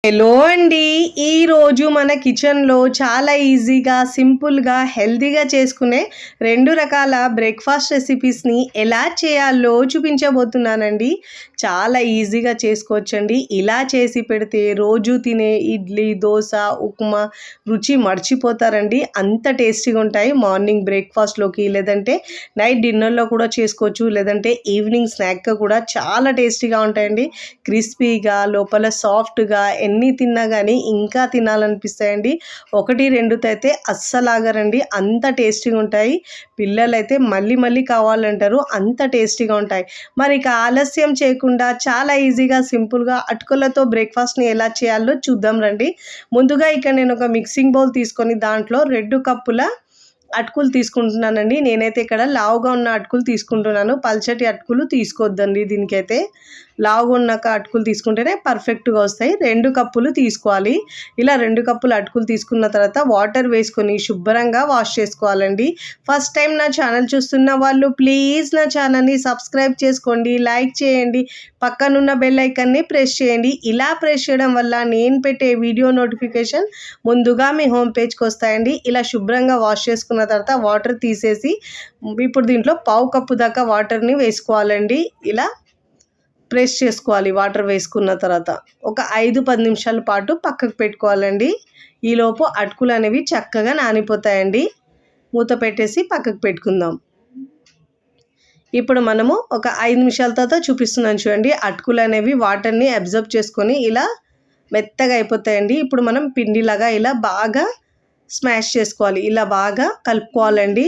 Hello అండి. ఈరోజు మన కిచెన్లో చాలా ఈజీగా సింపుల్గా హెల్తీగా చేసుకునే 2 రకాల బ్రేక్ఫాస్ట్ రెసిపీస్ని ఎలా చేయాలో చూపించబోతున్నానండి. చాలా ఈజీగా చేసుకోవచ్చండి. ఇలా చేసి పెడితే రోజు తినే ఇడ్లీ, దోశ, ఉప్మా రుచి మర్చిపోతారండి. అంత టేస్టీగా ఉంటాయి. మార్నింగ్ బ్రేక్ఫాస్ట్లోకి, లేదంటే నైట్ డిన్నర్లో కూడా చేసుకోవచ్చు, లేదంటే ఈవినింగ్ స్నాక్గా కూడా చాలా టేస్టీగా ఉంటాయండి. క్రిస్పీగా, లోపల సాఫ్ట్గా, ఎన్ని తిన్నా కానీ ఇంకా తినాలనిపిస్తాయండి. 1, 2 అయితే అస్సలు ఆగరండి. అంత టేస్టీగా ఉంటాయి. పిల్లలైతే మళ్ళీ మళ్ళీ కావాలంటారు. అంత టేస్టీగా ఉంటాయి. మరి ఇక ఆలస్యం చేయకుండా చాలా ఈజీగా సింపుల్గా అటుకులతో బ్రేక్ఫాస్ట్ని ఎలా చేయాలో చూద్దాం రండి. ముందుగా ఇక్కడ నేను ఒక మిక్సింగ్ బౌల్ తీసుకొని దాంట్లో 2 కప్పుల అటుకులు తీసుకుంటున్నానండి. నేనైతే ఇక్కడ లావుగా ఉన్న అటుకులు తీసుకుంటున్నాను. పల్చటి అటుకులు తీసుకోవద్దండి. దీనికైతే లావుగా ఉన్న అటుకులు తీసుకుంటేనే పర్ఫెక్ట్గా వస్తాయి. 2 కప్పులు తీసుకోవాలి. ఇలా 2 కప్పులు అటుకులు తీసుకున్న తర్వాత వాటర్ వేసుకొని శుభ్రంగా వాష్ చేసుకోవాలండి. ఫస్ట్ టైం నా ఛానల్ చూస్తున్న వాళ్ళు ప్లీజ్ నా ఛానల్ని సబ్స్క్రైబ్ చేసుకోండి, లైక్ చేయండి, పక్కనున్న బెల్ ఐకాన్ని ప్రెస్ చేయండి. ఇలా ప్రెస్ చేయడం వల్ల నేను పెట్టే వీడియో నోటిఫికేషన్ ముందుగా మీ హోమ్ పేజ్కి వస్తాయండి. ఇలా శుభ్రంగా వాష్ చేసుకున్న తర్వాత వాటర్ తీసేసి ఇప్పుడు దీంట్లో పావు కప్పు దాకా వాటర్ని వేసుకోవాలండి. ఇలా ప్రెస్ చేసుకోవాలి. వాటర్ వేసుకున్న తర్వాత ఒక 5-10 నిమిషాల పాటు పక్కకు పెట్టుకోవాలండి. ఈలోపు అటుకులు అనేవి చక్కగా నానిపోతాయండి. మూత పెట్టేసి పక్కకు పెట్టుకుందాం. ఇప్పుడు మనము ఒక 5 నిమిషాల తర్వాత చూపిస్తున్నాను చూడండి. అటుకులు అనేవి వాటర్ని అబ్జర్వ్ చేసుకొని ఇలా మెత్తగా అయిపోతాయండి. ఇప్పుడు మనం పిండిలాగా ఇలా బాగా స్మాష్ చేసుకోవాలి. ఇలా బాగా కలుపుకోవాలండి.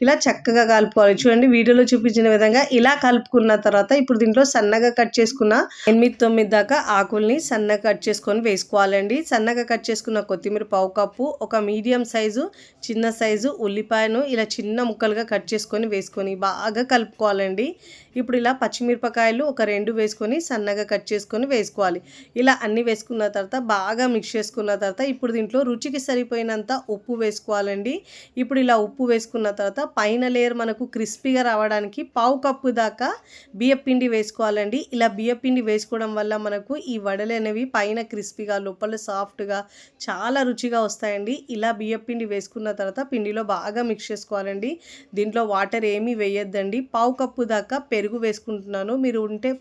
ఇలా చక్కగా కలుపుకోవాలి. చూడండి వీడియోలో చూపించిన విధంగా ఇలా కలుపుకున్న తర్వాత ఇప్పుడు దీంట్లో సన్నగా కట్ చేసుకున్న 8-9 దాకా ఆకుల్ని సన్నగా కట్ చేసుకొని వేసుకోవాలండి. సన్నగా కట్ చేసుకున్న కొత్తిమీర పావు కప్పు, ఒక మీడియం సైజు చిన్న సైజు ఉల్లిపాయను ఇలా చిన్న ముక్కలుగా కట్ చేసుకొని వేసుకొని బాగా కలుపుకోవాలండి. ఇప్పుడు ఇలా పచ్చిమిరపకాయలు ఒక 2 వేసుకొని సన్నగా కట్ చేసుకొని వేసుకోవాలి. ఇలా అన్నీ వేసుకున్న తర్వాత బాగా మిక్స్ చేసుకున్న తర్వాత ఇప్పుడు దీంట్లో రుచికి సరిపోయినంత ఉప్పు వేసుకోవాలండి. ఇప్పుడు ఇలా ఉప్పు వేసుకున్న తర్వాత పైన లేయర్ మనకు క్రిస్పీగా రావడానికి పావు కప్పు దాకా బియ్యపిండి వేసుకోవాలండి. ఇలా బియ్యపిండి వేసుకోవడం వల్ల మనకు ఈ వడలు అనేవి పైన క్రిస్పీగా, లోపల సాఫ్ట్గా చాలా రుచిగా వస్తాయండి. ఇలా బియ్యపిండి వేసుకున్న తర్వాత పిండిలో బాగా మిక్స్ చేసుకోవాలండి. దీంట్లో వాటర్ ఏమీ వేయొద్దండి. పావు కప్పు దాకా పెరుగు వేసుకుంటున్నాను. మీరు ఉంటే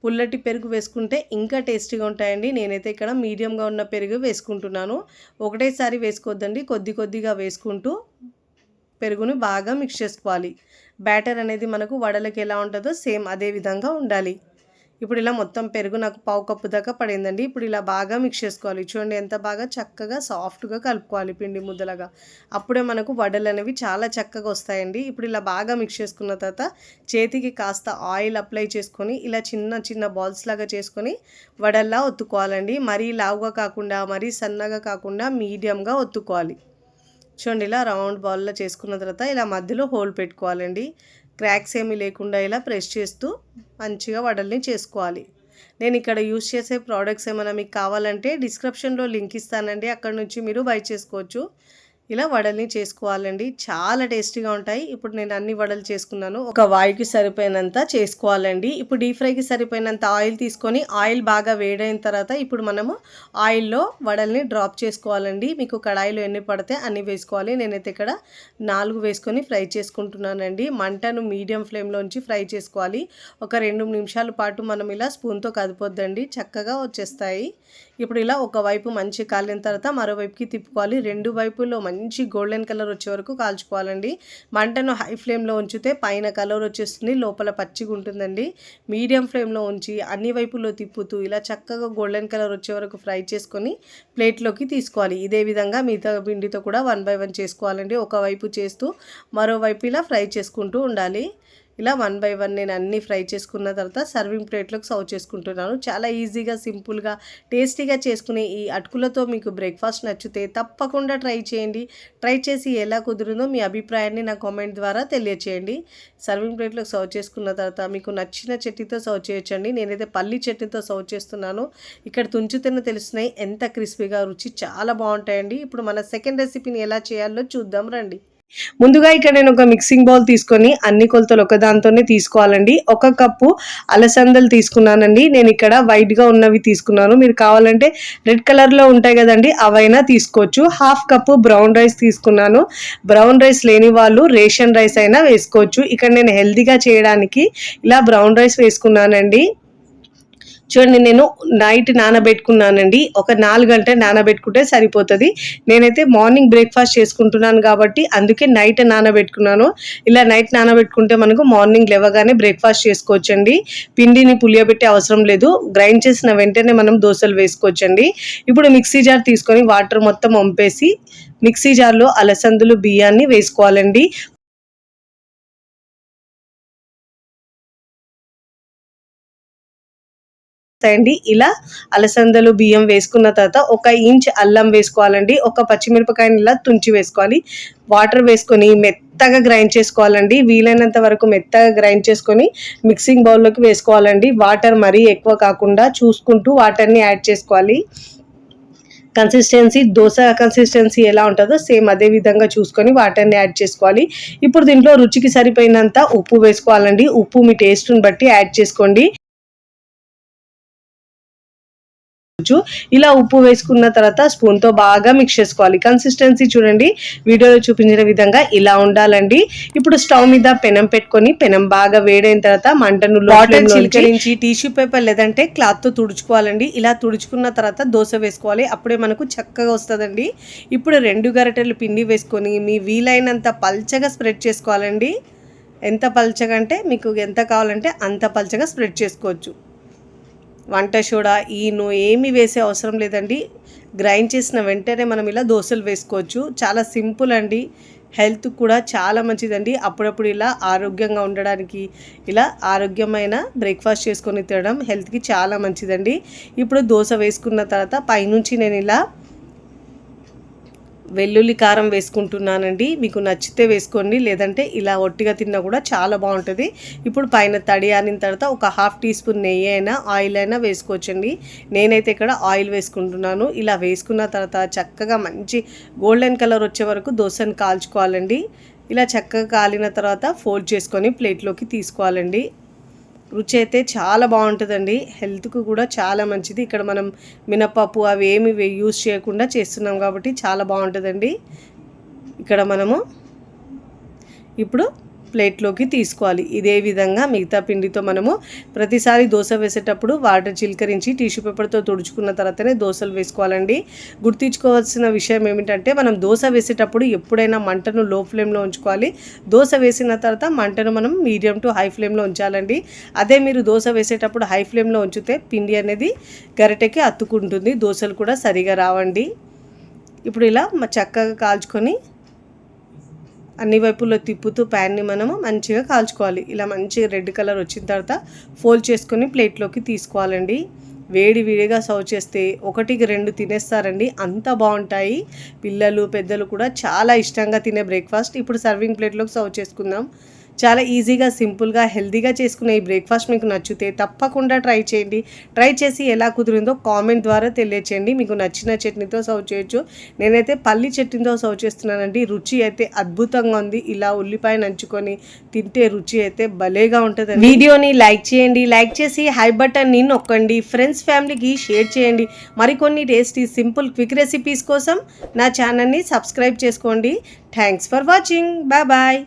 పుల్లటి పెరుగు వేసుకుంటే ఇంకా టేస్టీగా ఉంటాయండి. నేనైతే ఇక్కడ మీడియంగా ఉన్న పెరుగు వేసుకుంటున్నాను. ఒకటేసారి వేసుకోవద్దండి. కొద్ది కొద్దిగా వేసుకుంటూ పెరుగుని బాగా మిక్స్ చేసుకోవాలి. బ్యాటర్ అనేది మనకు వడలకి ఎలా ఉంటుందో సేమ్ అదే విధంగా ఉండాలి. ఇప్పుడు ఇలా మొత్తం పెరుగు నాకు పావు కప్పు దాకా పడిందండి. ఇప్పుడు ఇలా బాగా మిక్స్ చేసుకోవాలి. చూడండి ఎంత బాగా చక్కగా సాఫ్ట్గా కలుపుకోవాలి పిండి ముద్దలాగా. అప్పుడే మనకు వడలు అనేవి చాలా చక్కగా వస్తాయండి. ఇప్పుడు ఇలా బాగా మిక్స్ చేసుకున్న తర్వాత చేతికి కాస్త ఆయిల్ అప్లై చేసుకొని ఇలా చిన్న చిన్న బాల్స్ లాగా చేసుకొని వడల్లా ఒత్తుకోవాలండి. మరీ లావుగా కాకుండా, మరీ సన్నగా కాకుండా మీడియంగా ఒత్తుకోవాలి. చూడండి ఇలా రౌండ్ బాల్లో చేసుకున్న తర్వాత ఇలా మధ్యలో హోల్ పెట్టుకోవాలండి. క్రాక్స్ ఏమీ లేకుండా ఇలా ప్రెస్ చేస్తూ మంచిగా వడల్ని చేసుకోవాలి. నేను ఇక్కడ యూస్ చేసే ప్రోడక్ట్స్ ఏమైనా మీకు కావాలంటే డిస్క్రిప్షన్లో లింక్ ఇస్తానండి. అక్కడ నుంచి మీరు బై చేసుకోవచ్చు. ఇలా వడల్ని చేసుకోవాలండి. చాలా టేస్టీగా ఉంటాయి. ఇప్పుడు నేను అన్ని వడలు చేసుకున్నాను. ఒక వాయికి సరిపోయినంత చేసుకోవాలండి. ఇప్పుడు డీప్ ఫ్రైకి సరిపోయినంత ఆయిల్ తీసుకొని ఆయిల్ బాగా వేడైన తర్వాత ఇప్పుడు మనము ఆయిల్లో వడల్ని డ్రాప్ చేసుకోవాలండి. మీకు కడాయిలో ఎన్ని పడితే అన్ని వేసుకోవాలి. నేనైతే ఇక్కడ 4 వేసుకొని ఫ్రై చేసుకుంటున్నానండి. మంటను మీడియం ఫ్లేమ్లోంచి ఫ్రై చేసుకోవాలి. ఒక 2 నిమిషాల పాటు మనం ఇలా స్పూన్తో కదిపొద్దండి, చక్కగా వచ్చేస్తాయి. ఇప్పుడు ఇలా ఒకవైపు మంచి కాలిన తర్వాత మరోవైపుకి తిప్పుకోవాలి. 2 వైపుల్లో మంచి గోల్డెన్ కలర్ వచ్చే వరకు కాల్చుకోవాలండి. మంటను హై ఫ్లేమ్లో ఉంచితే పైన కలర్ వచ్చేస్తుంది, లోపల పచ్చిగా ఉంటుందండి. మీడియం ఫ్లేమ్లో ఉంచి అన్ని వైపుల్లో తిప్పుతూ ఇలా చక్కగా గోల్డెన్ కలర్ వచ్చే వరకు ఫ్రై చేసుకొని ప్లేట్లోకి తీసుకోవాలి. ఇదే విధంగా మిగతా పిండితో కూడా 1 by 1 చేసుకోవాలండి. ఒకవైపు చేస్తూ మరోవైపు ఇలా ఫ్రై చేసుకుంటూ ఉండాలి. ఇలా 1 by 1 నేను అన్నీ ఫ్రై చేసుకున్న తర్వాత సర్వింగ్ ప్లేట్లోకి సర్వ్ చేసుకుంటున్నాను. చాలా ఈజీగా, సింపుల్గా, టేస్టీగా చేసుకునే ఈ అటుకులతో మీకు బ్రేక్ఫాస్ట్ నచ్చితే తప్పకుండా ట్రై చేయండి. ట్రై చేసి ఎలా కుదిరిందో మీ అభిప్రాయాన్ని నా కామెంట్ ద్వారా తెలియచేయండి. సర్వింగ్ ప్లేట్లోకి సర్వ్ చేసుకున్న తర్వాత మీకు నచ్చిన చట్నీతో సర్వ్ చేయొచ్చండి. నేనైతే పల్లి చట్నీతో సర్వ్ చేస్తున్నాను. ఇక్కడ తుంచితేనే తెలుస్తున్నాయి ఎంత క్రిస్పీగా, రుచి చాలా బాగుంటాయండి. ఇప్పుడు మన సెకండ్ రెసిపీని ఎలా చేయాలో చూద్దాం రండి. ముందుగా ఇక్కడ నేను ఒక మిక్సింగ్ బౌల్ తీసుకొని అన్ని కొలతలు ఒకదాంతోనే తీసుకోవాలండి. 1 కప్పు అలసందలు తీసుకున్నానండి. నేను ఇక్కడ వైట్‌గా ఉన్నవి తీసుకున్నాను. మీరు కావాలంటే రెడ్ కలర్‌లో ఉంటాయి కదండీ, అవైనా తీసుకోవచ్చు. 1/2 కప్పు బ్రౌన్ రైస్ తీసుకున్నాను. బ్రౌన్ రైస్ లేని వాళ్ళు రేషన్ రైస్ అయినా వేసుకోవచ్చు. ఇక్కడ నేను హెల్తీగా చేయడానికి ఇలా బ్రౌన్ రైస్ వేసుకున్నానండి. చూడండి, నేను నైట్ నానబెట్టుకున్నానండి. ఒక 4 గంటలు నానబెట్టుకుంటే సరిపోతుంది. నేనైతే మార్నింగ్ బ్రేక్ఫాస్ట్ చేసుకుంటున్నాను కాబట్టి అందుకే నైట్ నానబెట్టుకున్నాను. ఇలా నైట్ నానబెట్టుకుంటే మనకు మార్నింగ్ లేవగానే బ్రేక్ఫాస్ట్ చేసుకోవచ్చండి. పిండిని పులియబెట్టే అవసరం లేదు. గ్రైండ్ చేసిన వెంటనే మనం దోశలు వేసుకోవచ్చండి. ఇప్పుడు మిక్సీ జార్ తీసుకొని వాటర్ మొత్తం వంపేసి మిక్సీ జార్లో అలసందలు బియ్యాన్ని వేసుకోవాలండి. అండి ఇలా అలసందలు బియ్యం వేసుకున్న తర్వాత 1 ఇంచ్ అల్లం వేసుకోవాలండి. ఒక పచ్చిమిరపకాయని ఇలా తుంచి వేసుకోవాలి. వాటర్ వేసుకొని మెత్తగా గ్రైండ్ చేసుకోవాలండి. వీలైనంత వరకు మెత్తగా గ్రైండ్ చేసుకొని మిక్సింగ్ బౌల్లోకి వేసుకోవాలండి. వాటర్ మరీ ఎక్కువ కాకుండా చూసుకుంటూ వాటర్ని యాడ్ చేసుకోవాలి. దోశ కన్సిస్టెన్సీ ఎలా ఉంటుందో సేమ్ అదే విధంగా చూసుకొని వాటర్ని యాడ్ చేసుకోవాలి. ఇప్పుడు దీంట్లో రుచికి సరిపోయినంత ఉప్పు వేసుకోవాలండి. ఉప్పు మీ టేస్ట్ని బట్టి యాడ్ చేసుకోండి. ఇలా ఉప్పు వేసుకున్న తర్వాత స్పూన్తో బాగా మిక్స్ చేసుకోవాలి. కన్సిస్టెన్సీ చూడండి, వీడియోలో చూపించిన విధంగా ఇలా ఉండాలండి. ఇప్పుడు స్టవ్ మీద పెనం పెట్టుకొని పెనం బాగా వేడైన తర్వాత మంటను వాటర్ చిలకరించి టిష్యూ పేపర్ లేదంటే క్లాత్తో తుడుచుకోవాలండి. ఇలా తుడుచుకున్న తర్వాత దోశ వేసుకోవాలి. అప్పుడే మనకు చక్కగా వస్తుందండి. ఇప్పుడు 2 గరిటెలు పిండి వేసుకొని మీ వీలైనంత పల్చగా స్ప్రెడ్ చేసుకోవాలండి. ఎంత పల్చగా అంటే మీకు ఎంత కావాలంటే అంత పల్చగా స్ప్రెడ్ చేసుకోవచ్చు. వంట సోడా ఈను ఏమి వేసే అవసరం లేదండి. గ్రైండ్ చేసిన వెంటనే మనం ఇలా దోశలు వేసుకోవచ్చు. చాలా సింపుల్ అండి. హెల్త్ కూడా చాలా మంచిదండి. అప్పుడప్పుడు ఇలా ఆరోగ్యంగా ఉండడానికి ఇలా ఆరోగ్యమైన బ్రేక్ఫాస్ట్ చేసుకొని తినడం హెల్త్కి చాలా మంచిదండి. ఇప్పుడు దోశ వేసుకున్న తర్వాత పైనుంచి నేను ఇలా వెల్లుల్లి కారం వేసుకుంటున్నానండి. మీకు నచ్చితే వేసుకోండి, లేదంటే ఇలా ఒట్టిగా తిన్నా కూడా చాలా బాగుంటుంది. ఇప్పుడు పైన తడి ఆరిన తర్వాత ఒక 1/2 టీ స్పూన్ నెయ్యి అయినా ఆయిల్ అయినా వేసుకోవచ్చండి. నేనైతే ఇక్కడ ఆయిల్ వేసుకుంటున్నాను. ఇలా వేసుకున్న తర్వాత చక్కగా మంచి గోల్డెన్ కలర్ వచ్చే వరకు దోశను కాల్చుకోవాలండి. ఇలా చక్కగా కాలిన తర్వాత ఫోల్డ్ చేసుకొని ప్లేట్లోకి తీసుకోవాలండి. రుచి అయితే చాలా బాగుంటుందండి. హెల్త్కు కూడా చాలా మంచిది. ఇక్కడ మనం మినపప్పు అవి ఏమి యూజ్ చేయకుండా చేస్తున్నాం కాబట్టి చాలా బాగుంటుందండి. ఇక్కడ మనము ఇప్పుడు ప్లేట్లోకి తీసుకోవాలి. ఇదే విధంగా మిగతా పిండితో మనము ప్రతిసారి దోశ వేసేటప్పుడు వాటర్ చిలకరించి టిష్యూ పేపర్తో తుడుచుకున్న తర్వాతనే దోశలు వేసుకోవాలండి. గుర్తుంచుకోవాల్సిన విషయం ఏమిటంటే మనం దోశ వేసేటప్పుడు ఎప్పుడైనా మంటను లో ఫ్లేమ్లో ఉంచుకోవాలి. దోశ వేసిన తర్వాత మంటను మనం మీడియం టు హై ఫ్లేమ్లో ఉంచాలండి. అదే మీరు దోశ వేసేటప్పుడు హై ఫ్లేమ్లో ఉంచితే పిండి అనేది గరిటెకి అతుక్కుంటుంది, దోశలు కూడా సరిగా రావండి. ఇప్పుడు ఇలా చక్కగా కాల్చుకొని అన్ని వైపుల్లో తిప్పుతూ ప్యాన్ని మనము మంచిగా కాల్చుకోవాలి. ఇలా మంచిగా రెడ్ కలర్ వచ్చిన తర్వాత ఫోల్డ్ చేసుకొని ప్లేట్లోకి తీసుకోవాలండి. వేడిగా సర్వ్ చేస్తే 1కి 2 తినేస్తారండి, అంత బాగుంటాయి. పిల్లలు పెద్దలు కూడా చాలా ఇష్టంగా తినే బ్రేక్ఫాస్ట్. ఇప్పుడు సర్వింగ్ ప్లేట్లోకి సర్వ్ చేసుకుందాం. చాలా ఈజీగా సింపుల్గా హెల్తీగా చేసుకునే ఈ బ్రేక్ఫాస్ట్ మీకు నచ్చితే తప్పకుండా ట్రై చేయండి. ట్రై చేసి ఎలా కుదిరిందో కామెంట్ ద్వారా తెలియచేయండి. మీకు నచ్చిన చట్నీతో సర్వ్ చేయొచ్చు. నేనైతే పల్లి చట్నీతో సర్వ్ చేస్తున్నానండి. రుచి అయితే అద్భుతంగా ఉంది. ఇలా ఉల్లిపాయ నంచుకొని తింటే రుచి అయితే భలేగా ఉంటుంది. వీడియోని లైక్ చేయండి, లైక్ చేసి హై బటన్ని నొక్కండి. ఫ్రెండ్స్ ఫ్యామిలీకి షేర్ చేయండి. మరికొన్ని టేస్టీ సింపుల్ క్విక్ రెసిపీస్ కోసం నా ఛానల్ని సబ్స్క్రైబ్ చేసుకోండి. Thanks for watching. Bye bye.